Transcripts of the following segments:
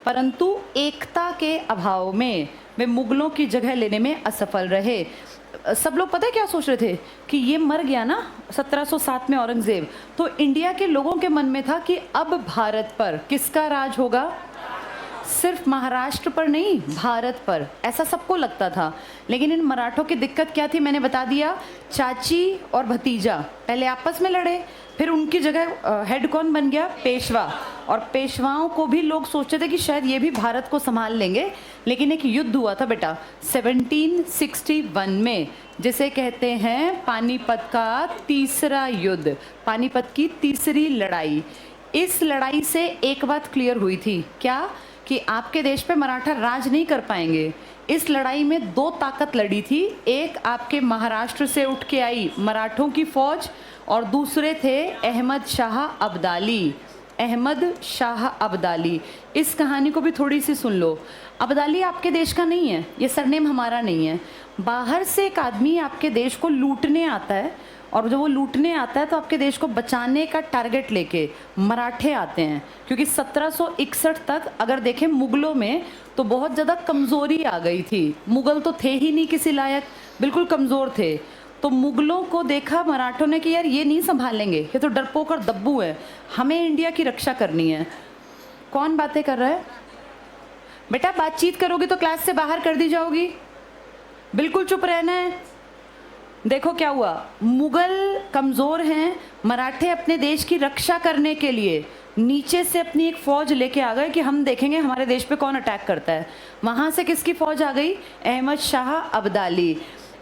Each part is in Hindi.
परंतु एकता के अभाव में वे मुगलों की जगह लेने में असफल रहे। सब लोग पता है क्या सोच रहे थे कि ये मर गया ना 1707 में औरंगजेब, तो इंडिया के लोगों के मन में था कि अब भारत पर किसका राज होगा, सिर्फ महाराष्ट्र पर नहीं भारत पर, ऐसा सबको लगता था। लेकिन इन मराठों की दिक्कत क्या थी, मैंने बता दिया। चाची और भतीजा पहले आपस में लड़े, फिर उनकी जगह हेड कौन बन गया, पेशवा। और पेशवाओं को भी लोग सोचते थे कि शायद ये भी भारत को संभाल लेंगे। लेकिन एक युद्ध हुआ था बेटा 1761 में, जिसे कहते हैं पानीपत का तीसरा युद्ध, पानीपत की तीसरी लड़ाई। इस लड़ाई से एक बात क्लियर हुई थी, क्या, कि आपके देश पे मराठा राज नहीं कर पाएंगे। इस लड़ाई में दो ताकत लड़ी थी, एक आपके महाराष्ट्र से उठ के आई मराठों की फौज और दूसरे थे अहमद शाह अब्दाली। अहमद शाह अब्दाली, इस कहानी को भी थोड़ी सी सुन लो। अब्दाली आपके देश का नहीं है, ये सरनेम हमारा नहीं है। बाहर से एक आदमी आपके देश को लूटने आता है, और जब वो लूटने आता है तो आपके देश को बचाने का टारगेट लेके मराठे आते हैं। क्योंकि 1761 तक अगर देखें मुगलों में तो बहुत ज़्यादा कमज़ोरी आ गई थी, मुगल तो थे ही नहीं किसी लायक, बिल्कुल कमज़ोर थे। तो मुगलों को देखा मराठों ने कि यार ये नहीं संभालेंगे, ये तो डरपोक और दब्बू है, हमें इंडिया की रक्षा करनी है। कौन बातें कर रहा है बेटा, बातचीत करोगी तो क्लास से बाहर कर दी जाओगी, बिल्कुल चुप रहना है। देखो क्या हुआ, मुगल कमज़ोर हैं, मराठे अपने देश की रक्षा करने के लिए नीचे से अपनी एक फ़ौज लेके आ गए कि हम देखेंगे हमारे देश पे कौन अटैक करता है। वहाँ से किसकी फ़ौज आ गई, अहमद शाह अब्दाली।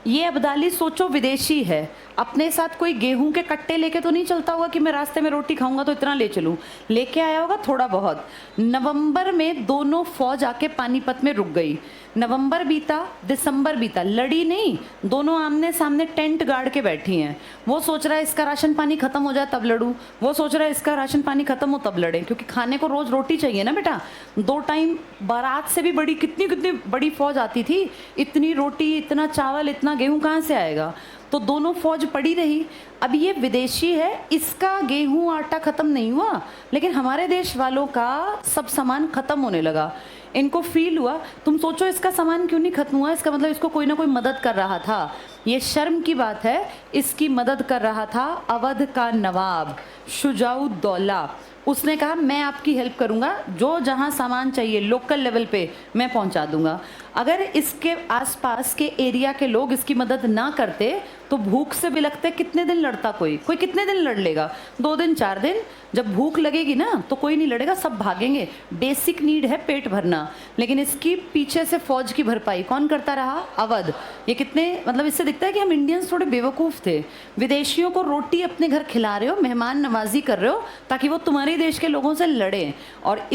ये अब्दाली सोचो विदेशी है, अपने साथ कोई गेहूं के कट्टे लेके तो नहीं चलता होगा कि मैं रास्ते में रोटी खाऊंगा तो इतना ले चलूं, लेके आया होगा थोड़ा बहुत। नवंबर में दोनों फौज आके पानीपत में रुक गई। नवंबर बीता, दिसंबर बीता, लड़ी नहीं, दोनों आमने सामने टेंट गाड़ के बैठी हैं। वो सोच रहा है इसका राशन पानी खत्म हो जाए तब लड़ूं, वो सोच रहा है इसका राशन पानी खत्म हो तब लड़ें, क्योंकि खाने को रोज रोटी चाहिए ना बेटा। 2 टाइम बारात से भी बड़ी कितनी कितनी बड़ी फौज आती थी, इतनी रोटी, इतना चावल, इतना गेहूं कहाँ से आएगा। तो दोनों फौज पड़ी रही। अब ये विदेशी है, इसका गेहूं आटा खत्म नहीं हुआ, लेकिन हमारे देश वालों का सब सामान खत्म होने लगा। इनको फील हुआ, तुम सोचो इसका सामान क्यों नहीं खत्म हुआ, इसका मतलब इसको कोई ना कोई मदद कर रहा था। ये शर्म की बात है, इसकी मदद कर रहा था अवध का नवाब शुजाउद्दौला। उसने कहा मैं आपकी हेल्प करूंगा, जो जहां सामान चाहिए लोकल लेवल पे मैं पहुंचा दूंगा। अगर इसके आसपास के एरिया के लोग इसकी मदद ना करते तो भूख से बिलखते कितने दिन लड़ता, कोई कितने दिन लड़ लेगा, 2 दिन 4 दिन। जब भूख लगेगी ना तो कोई नहीं लड़ेगा, सब भागेंगे। बेसिक नीड है पेट भरना, लेकिन इसकी पीछे से फौज की भरपाई कौन करता रहा, अवध। ये कितने, मतलब इससे दिखता है कि हम इंडियंस थोड़े बेवकूफ़ थे। विदेशियों को रोटी अपने घर खिला रहे हो, मेहमान नवाजी कर रहे हो ताकि वो तुम्हारे देश के लोगों से लड़ें, और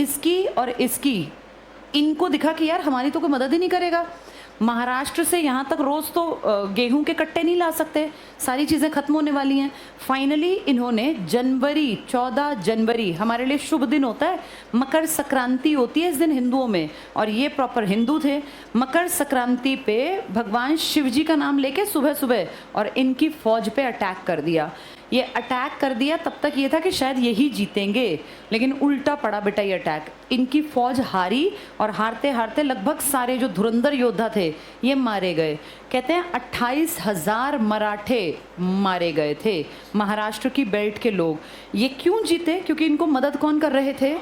इसकी इनको दिखा कि यार हमारी तो कोई मदद ही नहीं करेगा। महाराष्ट्र से यहाँ तक रोज़ तो गेहूं के कट्टे नहीं ला सकते, सारी चीज़ें खत्म होने वाली हैं। फाइनली इन्होंने जनवरी 14 जनवरी हमारे लिए शुभ दिन होता है, मकर संक्रांति होती है इस दिन हिंदुओं में, और ये प्रॉपर हिंदू थे। मकर संक्रांति पे भगवान शिव जी का नाम लेके सुबह सुबह और इनकी फौज पे अटैक कर दिया। ये अटैक कर दिया, तब तक ये था कि शायद यही जीतेंगे, लेकिन उल्टा पड़ा बेटा ये अटैक। इनकी फौज हारी, और हारते हारते लगभग सारे जो धुरंधर योद्धा थे ये मारे गए। कहते हैं 28,000 मराठे मारे गए थे, महाराष्ट्र की बेल्ट के लोग। ये क्यों जीते, क्योंकि इनको मदद कौन कर रहे थे,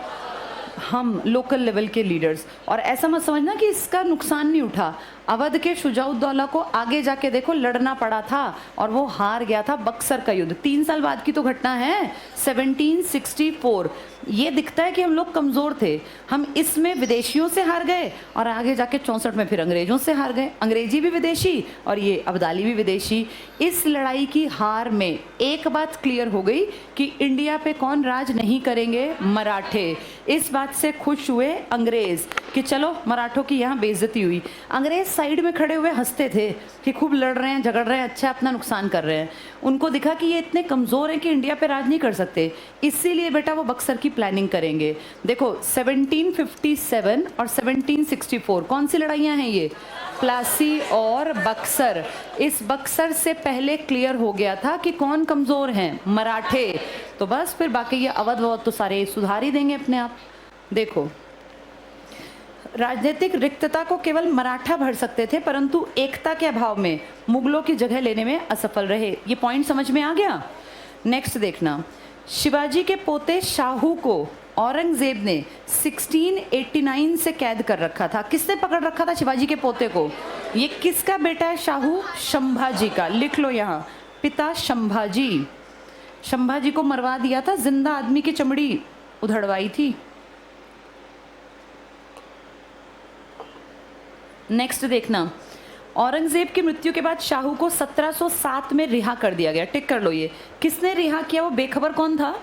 हम लोकल लेवल के लीडर्स। और ऐसा मत समझना कि इसका नुकसान नहीं उठा, अवध के शुजाउद्दौला को आगे जाके देखो लड़ना पड़ा था और वो हार गया था बक्सर का युद्ध। 3 साल बाद की तो घटना है, 1764। ये दिखता है कि हम लोग कमज़ोर थे, हम इसमें विदेशियों से हार गए और आगे जाके 64 में फिर अंग्रेज़ों से हार गए। अंग्रेजी भी विदेशी और ये अब्दाली भी विदेशी। इस लड़ाई की हार में एक बात क्लियर हो गई कि इंडिया पे कौन राज नहीं करेंगे, मराठे। इस बात से खुश हुए अंग्रेज़ कि चलो मराठों की यहाँ बेइज्जती हुई। अंग्रेज़ साइड में खड़े हुए हंसते थे कि खूब लड़ रहे हैं, झगड़ रहे हैं, अच्छा अपना नुकसान कर रहे हैं। उनको दिखा कि ये इतने कमज़ोर हैं कि इंडिया पे राज नहीं कर सकते, इसीलिए बेटा वो बक्सर की प्लानिंग करेंगे। देखो 1757 और 1764 कौन सी लड़ाइयाँ हैं ये, प्लासी और बक्सर। इस बक्सर से पहले क्लियर हो गया था कि कौन कमज़ोर हैं, मराठे। तो बस फिर बाकी ये अवध ववध तो सारे सुधार ही देंगे अपने आप। देखो राजनीतिक रिक्तता को केवल मराठा भर सकते थे, परंतु एकता के अभाव में मुगलों की जगह लेने में असफल रहे। ये पॉइंट समझ में आ गया। नेक्स्ट देखना, शिवाजी के पोते शाहू को औरंगजेब ने 1689 से कैद कर रखा था। किसने पकड़ रखा था शिवाजी के पोते को? ये किसका बेटा है शाहू? शंभाजी का। लिख लो यहाँ, पिता शंभाजी। शंभाजी को मरवा दिया था, जिंदा आदमी की चमड़ी उधड़वाई थी। नेक्स्ट देखना, औरंगजेब की मृत्यु के बाद शाहू को 1707 में रिहा कर दिया गया। टिक कर लो, ये किसने रिहा किया? वो बेखबर कौन था?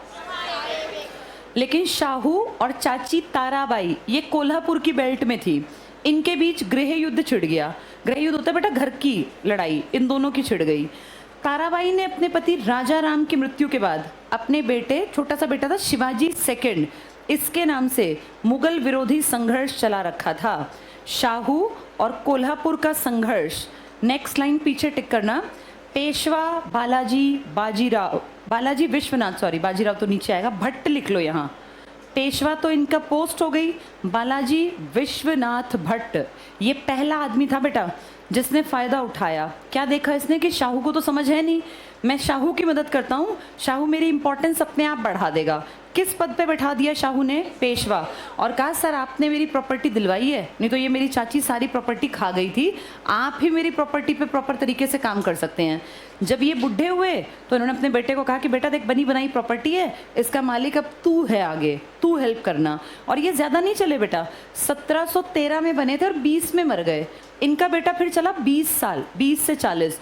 लेकिन शाहू और चाची ताराबाई ये कोल्हापुर की बेल्ट में थी, इनके बीच गृह युद्ध छिड़ गया। गृह युद्ध होता है बेटा घर की लड़ाई, इन दोनों की छिड़ गई। ताराबाई ने अपने पति राजा राम की मृत्यु के बाद अपने बेटे, छोटा सा बेटा था शिवाजी सेकंड, इसके नाम से मुगल विरोधी संघर्ष चला रखा था। शाहू और कोल्हापुर का संघर्ष। नेक्स्ट लाइन पीछे टिक करना, पेशवा बालाजी बाजीराव, बालाजी विश्वनाथ, सॉरी बाजीराव तो नीचे आएगा, भट्ट लिख लो यहाँ। पेशवा तो इनका पोस्ट हो गई, बालाजी विश्वनाथ भट्ट ये पहला आदमी था बेटा जिसने फ़ायदा उठाया। क्या देखा इसने कि शाहू को तो समझ है नहीं, मैं शाहू की मदद करता हूँ, शाहू मेरी इंपॉर्टेंस अपने आप बढ़ा देगा। किस पद पे बैठा दिया शाहू ने? पेशवा। और कहा सर आपने मेरी प्रॉपर्टी दिलवाई है, नहीं तो ये मेरी चाची सारी प्रॉपर्टी खा गई थी, आप ही मेरी प्रॉपर्टी पे प्रॉपर तरीके से काम कर सकते हैं। जब ये बुढ़े हुए तो इन्होंने अपने बेटे को कहा कि बेटा देख बनी बनाई प्रॉपर्टी है, इसका मालिक अब तू है, आगे तू हेल्प करना। और ये ज़्यादा नहीं चले बेटा, 1713 में बने थे और 20 में मर गए। इनका बेटा फिर चला 20 साल, 20 से 40।